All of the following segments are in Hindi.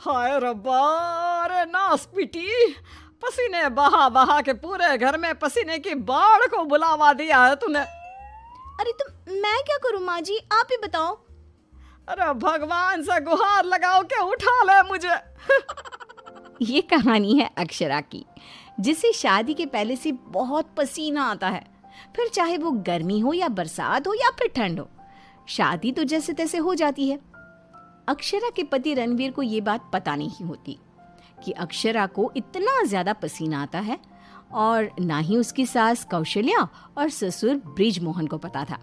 हाय रब्बा, अरे नास पीटी, पसीने बहा बहा के पूरे घर में पसीने की बाढ़ को बुलावा दिया है तूने। अरे तो मैं क्या करूं माँ जी, आप ही बताओ। अरे भगवान से गुहार लगाओ के उठा ले मुझे। ये कहानी है अक्षरा की, जिसे शादी के पहले से बहुत पसीना आता है। फिर चाहे वो गर्मी हो या बरसात हो या फिर ठंड हो, शादी तो जैसे तैसे हो जाती है। अक्षरा के पति रणवीर को ये बात पता नहीं होती कि अक्षरा को इतना ज्यादा पसीना आता है, और ना ही उसकी सास कौशल्या और ससुर ब्रिजमोहन को पता था।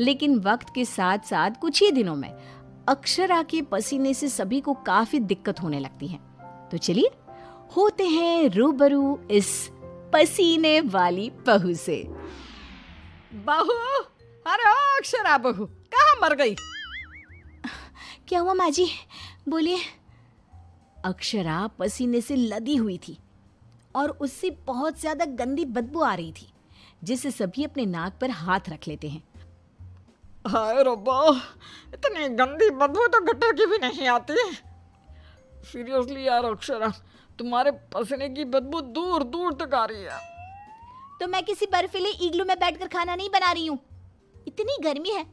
लेकिन वक्त के साथ साथ कुछ ही दिनों में अक्षरा के पसीने से सभी को काफी दिक्कत होने लगती है। तो चलिए होते हैं रूबरू इस पसीने वाली बहू से। बहू, अरे ओ अक्षरा बहू, कहाँ मर गई? क्या हुआ माँ जी, बोलिए। अक्षरा पसीने से लदी हुई थी और उससे बहुत ज्यादा गंदी बदबू आ रही थी, जिससे सभी अपने नाक पर हाथ रख लेते हैं। हाय रब्बा, इतनी गंदी बदबू तो गटर की भी नहीं आती। सीरियसली यार अक्षरा, तुम्हारे पसीने की बदबू दूर दूर तक आ रही है। तो मैं किसी बर्फीले इग्लू में बैठकर खाना नहीं बना रही हूँ। इतनी गर्मी है,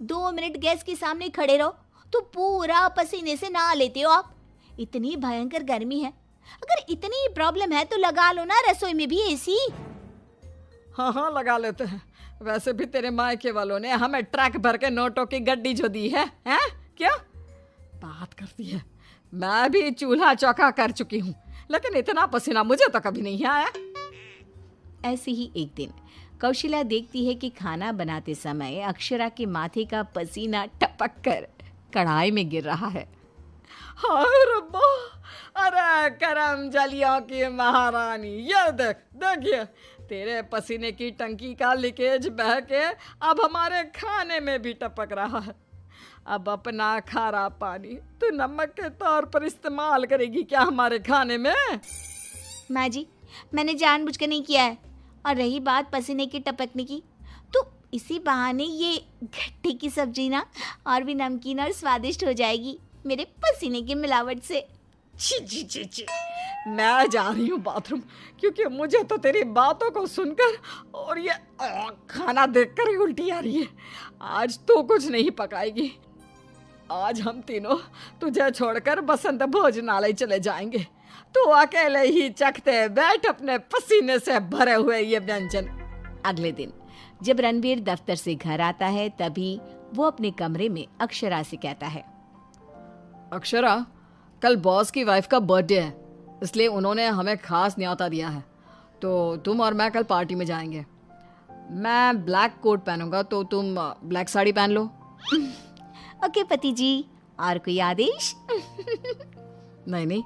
2 मिनट गैस के सामने खड़े रहो तो पूरा पसीने से नहा लेते हो आप। इतनी भयंकर गर्मी है, अगर इतनी प्रॉब्लम है तो लगा लो ना रसोई में भी एसी। हाँ हाँ लगा लेते हैं। वैसे भी तेरे मायके वालों ने हमें ट्रक भर के नोटों की गड्डी जो दी है, हैं? क्या बात करती है। मैं भी चूल्हा चौका कर चुकी हूँ, लेकिन इतना पसीना मुझे तो कभी नहीं आया। ऐसे ही एक दिन कौशल्या देखती है कि खाना बनाते समय अक्षरा के माथे का पसीना टपक कर कढ़ाई में गिर रहा है। हाय रब्बा, अरे करम जलियों की महारानी, ये देख देखिए, तेरे पसीने की टंकी का लीकेज बह के अब हमारे खाने में भी टपक रहा है। अब अपना खारा पानी तू नमक के तौर पर इस्तेमाल करेगी क्या हमारे खाने में? माँ जी, मैंने जानबूझकर नहीं किया है। और रही बात पसीने की टपकने की, तो इसी बहाने ये घट्टी की सब्जी ना और भी नमकीन और स्वादिष्ट हो जाएगी मेरे पसीने की मिलावट से। छी छी छी छी, मैं जा रही हूँ बाथरूम, क्योंकि मुझे तो तेरी बातों को सुनकर और ये खाना देखकर ही उल्टी आ रही है। आज तू कुछ नहीं पकाएगी। आज हम तीनों तुझे छोड़कर बसंत भोजनालय चले जाएंगे। तू अकेले ही चखते बैठ अपने पसीने से भरे हुए ये व्यंजन। अगले दिन जब रणवीर दफ्तर से घर आता है, तभी वो अपने कमरे में अक्षरा से कहता है, अक्षरा, कल बॉस की वाइफ का बर्थडे है, इसलिए उन्होंने हमें खास न्योता दिया है, तो तुम और मैं कल पार्टी में जाएंगे। मैं ब्लैक कोट पहनूंगा, तो तुम ब्लैक साड़ी पहन लो। ओके पति जी, और कोई आदेश? नहीं नहीं,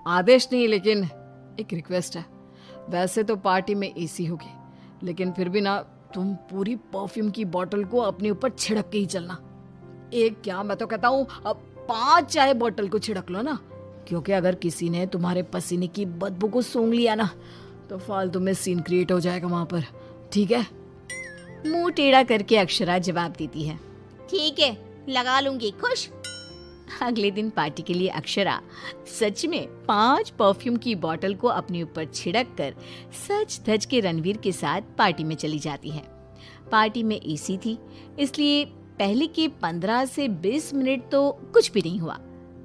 आदेश नहीं, लेकिन एक रिक्वेस्ट है। वैसे तो पार्टी में एसी होगी, लेकिन फिर भी ना, तुम पूरी परफ्यूम की बोतल को अपने ऊपर छिड़क के ही चलना। एक क्या, मैं तो कहता हूँ 5 चाय बोतल को छिड़क लो ना, क्योंकि अगर किसी ने तुम्हारे पसीने की बदबू को सूंघ लिया ना, तो फालतू में सीन क्रिएट हो जाएगा वहां पर, ठीक है? मुंह टेढ़ा करके अक्षरा जवाब देती है, ठीक है, लगा लूंगी, खुश। अगले दिन पार्टी के लिए अक्षरा सच में 5 परफ्यूम की बोतल को अपने ऊपर छिड़क कर सच धज के रणवीर के साथ पार्टी में चली जाती है। पार्टी में एसी थी, इसलिए पहले के 15 से 20 मिनट तो कुछ भी नहीं हुआ,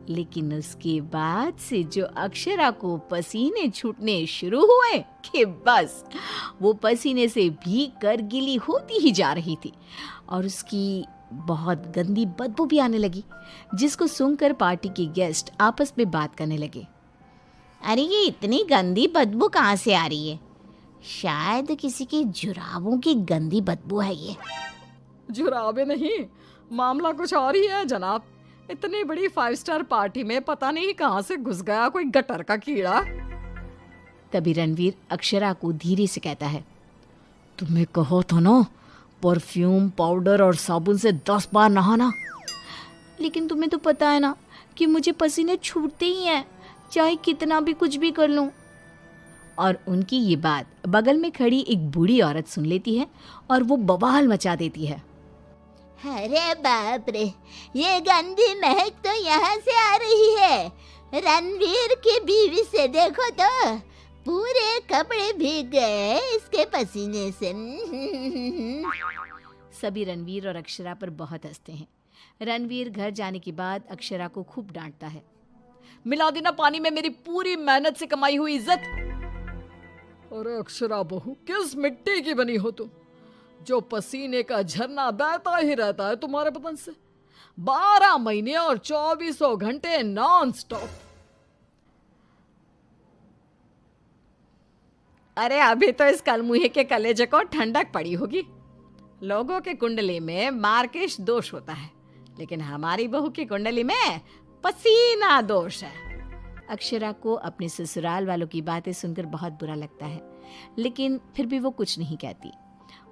लेकिन उसके बाद से जो अक्षरा को पसीने छूटने शुरू हुए कि बस वो पसीने से भीग कर गीली होती ही जा रही थी, और उसकी बहुत गंदी बदबू भी आने लगी, जिसको सुनकर पार्टी के गेस्ट आपस में बात करने लगे। अरे ये इतनी गंदी बदबू कहाँ से आ रही है? शायद किसी के जुराबों की गंदी बदबू है ये। जुराबे नहीं, मामला कुछ और ही है जनाब। इतनी बड़ी 5 स्टार पार्टी में पता नहीं कहाँ से घुस गया कोई गटर का कीड़ा। तभी रणवीर अक्षरा को धीरे से कहता है, तुम्हें कहो तो ना, परफ्यूम, पाउडर और साबुन से 10 बार नहाना। लेकिन तुम्हें तो पता है ना कि मुझे पसीने छूटते ही हैं, चाहे कितना भी कुछ भी कर लूं। और उनकी ये बात बगल में खड़ी एक बूढ़ी औरत सुन लेती है और वो बवाल मचा देती है। अरे बाप रे, ये गंदी महक तो यहाँ से आ रही है। रणवीर की बीवी से देखो तो पूरे कपड़े भीग गए इसके पसीने से। सभी रणवीर और अक्षरा पर बहुत हंसते हैं। रणवीर घर जाने के बाद अक्षरा को खूब डांटता है। मिला देना पानी में मेरी पूरी मेहनत से कमाई हुई इज्जत। अरे अक्षरा बहू, किस मिट्टी की बनी हो तुम, जो पसीने का झरना बहता ही रहता है तुम्हारे बदन से 12 महीने और 2400 घंटे नॉन स्टॉप। अरे अभी तो इस कलमुहे के कलेजे को ठंडक पड़ी होगी। लोगों के कुंडली में मार्केश दोष होता है, लेकिन हमारी बहू की कुंडली में पसीना दोष है। अक्षरा को अपने ससुराल वालों की बातें सुनकर बहुत बुरा लगता है, लेकिन फिर भी वो कुछ नहीं कहती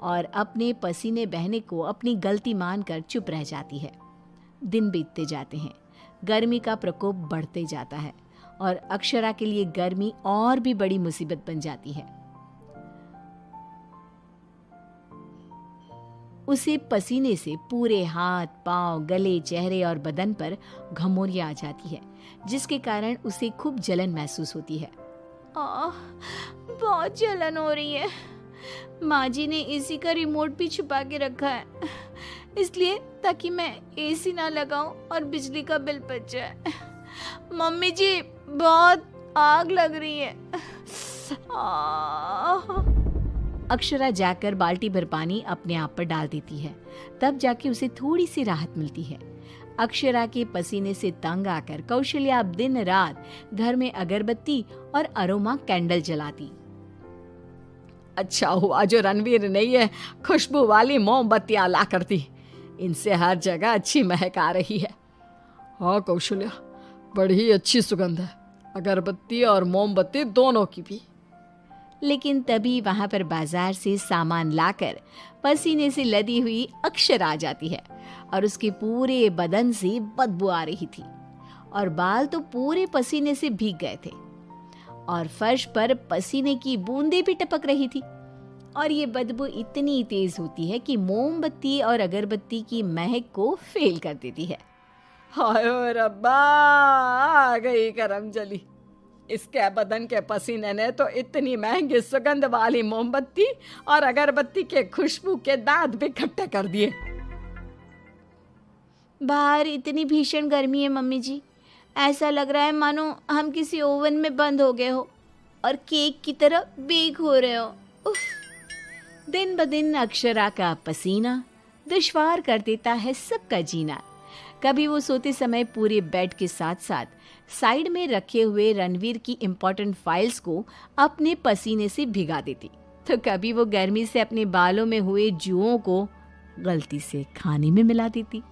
और अपने पसीने बहने को अपनी गलती मानकर चुप रह जाती है। दिन बीतते जाते हैं, गर्मी का प्रकोप बढ़ते जाता है और अक्षरा के लिए गर्मी और भी बड़ी मुसीबत बन जाती है। उसे पसीने से पूरे हाथ, पांव, गले, चेहरे और बदन पर घमौरियां आ जाती है, जिसके कारण उसे खूब जलन महसूस होती है। बहुत जलन हो रही है। माँ जी ने एसी का रिमोट भी छुपा के रखा है, इसलिए ताकि मैं एसी ना लगाऊं और बिजली का बिल बच जाए। मम्मी जी, बहुत आग लग रही है। अक्षरा जाकर बाल्टी भर पानी अपने आप पर डाल देती है, तब जाके उसे थोड़ी सी राहत मिलती है। अक्षरा के पसीने से तंग आकर कौशल्या अब दिन रात घर में अगरबत्ती और अरोमा कैंडल जलाती। अच्छा हुआ जो रणवीर ने ये खुशबू वाली मोमबत्तियां ला कर दी, इनसे हर जगह अच्छी महक आ रही है। हाँ कौशल्या, बड़ी अच्छी सुगंध है, अगरबत्ती और मोमबत्ती दोनों की भी। लेकिन तभी वहां पर बाजार से सामान लाकर पसीने से लदी हुई अक्षरा आ जाती है और उसके पूरे बदन से बदबू आ रही थी और बाल तो पूरे पसीने से भीग गए थे और फर्श पर पसीने की बूंदें भी टपक रही थी। और ये बदबू इतनी तेज होती है कि मोमबत्ती और अगरबत्ती की महक को फेल कर देती है। हाय रब्बा, आ गई करम जली। इसके बदन के पसीने ने तो इतनी महंगी सुगंध वाली मोमबत्ती और अगरबत्ती के खुशबू के दांत भी खट्टे कर दिए। बाहर इतनी भीषण गर्मी है मम्मी जी, ऐसा लग रहा है मानो हम किसी ओवन में बंद हो गए हो और केक की तरह बेक हो रहे हो। उफ। दिन ब दिन अक्षरा का पसीना दुश्वार कर देता है सबका जीना। कभी वो सोते समय पूरे बेड के साथ साथ साइड में रखे हुए रणवीर की इम्पोर्टेंट फाइल्स को अपने पसीने से भिगा देती, तो कभी वो गर्मी से अपने बालों में हुए जुओं को गलती से खाने में मिला देती।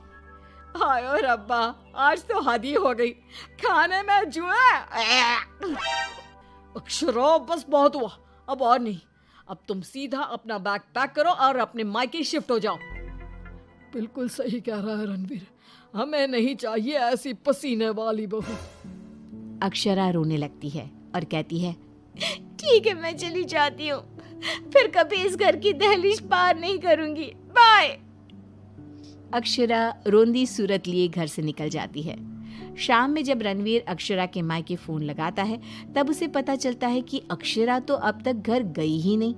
हाय रब्बा, आज तो हद ही हो गई, खाने में जुए। अक्षरा बस बहुत हुआ, अब और नहीं। अब तुम सीधा अपना बैग पैक करो और अपने मायके शिफ्ट हो जाओ। बिल्कुल सही कह रहा है रणवीर, हमें नहीं चाहिए ऐसी पसीने वाली बहू। अक्षरा रोने लगती है और कहती है, ठीक है मैं चली जाती हूँ, फिर कभी इस घर की दहलीज पार नहीं करूंगी, बाय। अक्षरा रोंदी सूरत लिए घर से निकल जाती है। शाम में जब रणवीर अक्षरा के मायके फोन लगाता है, तब उसे पता चलता है कि अक्षरा तो अब तक घर गई ही नहीं।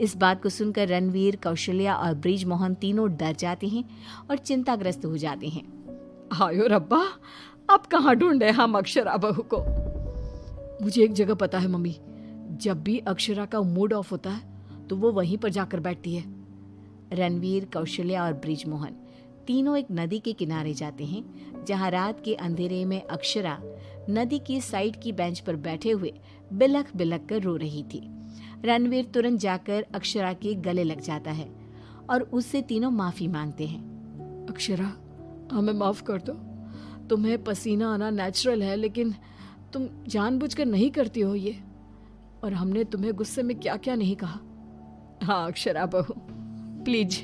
इस बात को सुनकर रणवीर, कौशल्या और ब्रिजमोहन तीनों डर जाते हैं और चिंताग्रस्त हो जाते हैं। हायो रब्बा, अब कहाँ ढूंढे हम अक्षरा बहू को। मुझे एक जगह पता है मम्मी, जब भी अक्षरा का मूड ऑफ होता है तो वो वहीं पर जाकर बैठती है। रणवीर, कौशल्या और ब्रिजमोहन तीनों एक नदी के किनारे जाते हैं, जहां रात के अंधेरे में अक्षरा नदी की साइड की बेंच पर बैठे हुए बिलख बिलख कर रो रही थी। रणवीर तुरंत जाकर अक्षरा के गले लग जाता है और उससे तीनों माफी मांगते हैं। अक्षरा, हमें माफ कर दो, तुम्हें पसीना आना नेचुरल है, लेकिन तुम जानबूझकर नहीं करती हो ये, और हमने तुम्हें गुस्से में क्या क्या नहीं कहा। हाँ अक्षरा बहू, प्लीज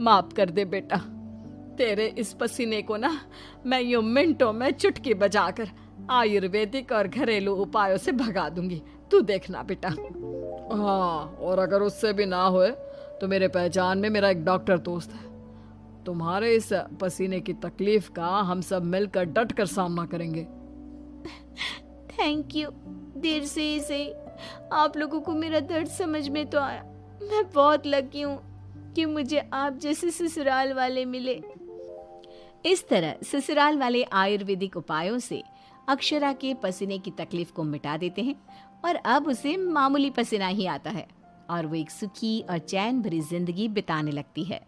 माफ कर दे बेटा। तेरे इस पसीने को ना मैं यूं मिनटों में चुटकी बजाकर आयुर्वेदिक और घरेलू उपायों से भगा दूंगी, तू देखना बेटा। हाँ, और अगर उससे भी ना होए तो मेरे पहचान में मेरा एक डॉक्टर दोस्त है, तुम्हारे इस पसीने की तकलीफ का हम सब मिलकर डट कर सामना करेंगे। Thank you. देर से ही सही आप लोगों को मेरा दर्द समझ में तो आया। मैं बहुत लकी हूँ कि मुझे आप जैसे ससुराल वाले मिले। इस तरह ससुराल वाले आयुर्वेदिक उपायों से अक्षरा के पसीने की तकलीफ को मिटा देते हैं और अब उसे मामूली पसीना ही आता है और वो एक सुखी और चैन भरी जिंदगी बिताने लगती है।